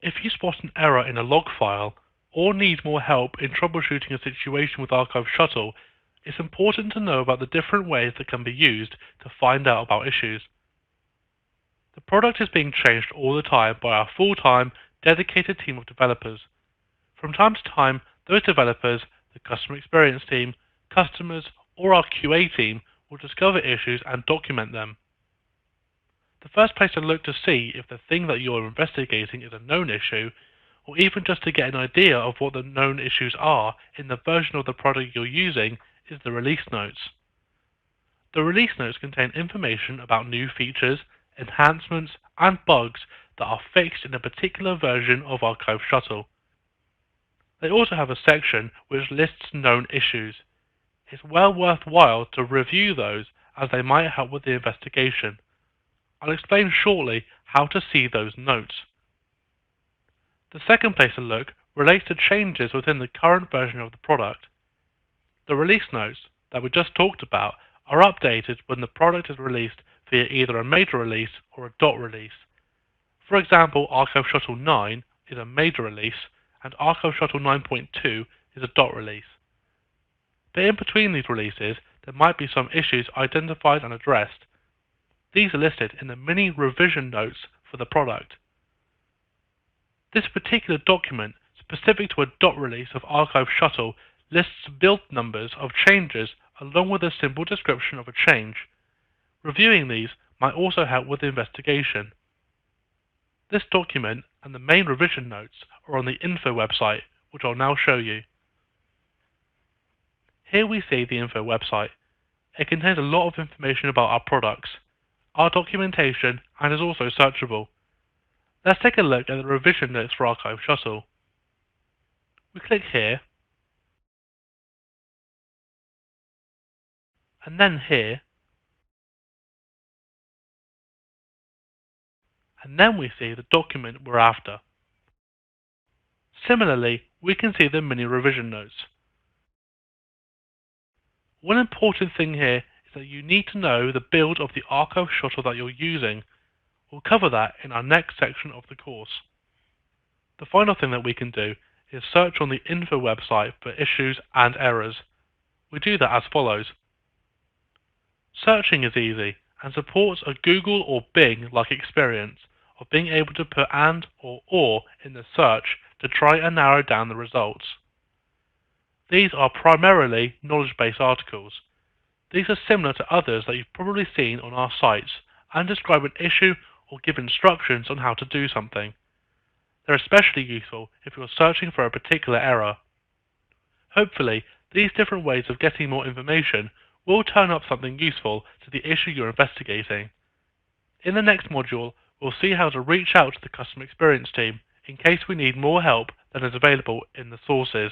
If you spot an error in a log file, or need more help in troubleshooting a situation with Archive Shuttle, it's important to know about the different ways that can be used to find out about issues. The product is being changed all the time by our full-time, dedicated team of developers. From time to time, those developers, the customer experience team, customers, or our QA team will discover issues and document them. The first place to look to see if the thing that you're investigating is a known issue, or even just to get an idea of what the known issues are in the version of the product you're using, is the release notes. The release notes contain information about new features, enhancements, and bugs that are fixed in a particular version of Archive Shuttle. They also have a section which lists known issues. It's well worthwhile to review those as they might help with the investigation. I'll explain shortly how to see those notes. The second place to look relates to changes within the current version of the product. The release notes that we just talked about are updated when the product is released via either a major release or a dot release. For example, Archive Shuttle 9 is a major release and Archive Shuttle 9.2 is a dot release. But in between these releases, there might be some issues identified and addressed. These are listed in the mini revision notes for the product. This particular document, specific to a dot release of Archive Shuttle, lists build numbers of changes along with a simple description of a change. Reviewing these might also help with the investigation. This document and the main revision notes are on the info website, which I'll now show you. Here we see the info website. It contains a lot of information about our products, our documentation, and is also searchable. Let's take a look at the revision notes for Archive Shuttle. We click here, and then here, and then we see the document we're after. Similarly, we can see the mini revision notes. One important thing here is that you need to know the build of the Archive Shuttle that you're using. We'll cover that in our next section of the course. The final thing that we can do is search on the info website for issues and errors. We do that as follows. Searching is easy and supports a Google or Bing-like experience of being able to put and or in the search to try and narrow down the results. These are primarily knowledge-based articles. These are similar to others that you've probably seen on our sites and describe an issue or give instructions on how to do something. They're especially useful if you're searching for a particular error. Hopefully, these different ways of getting more information will turn up something useful to the issue you're investigating. In the next module, we'll see how to reach out to the customer experience team in case we need more help than is available in the sources.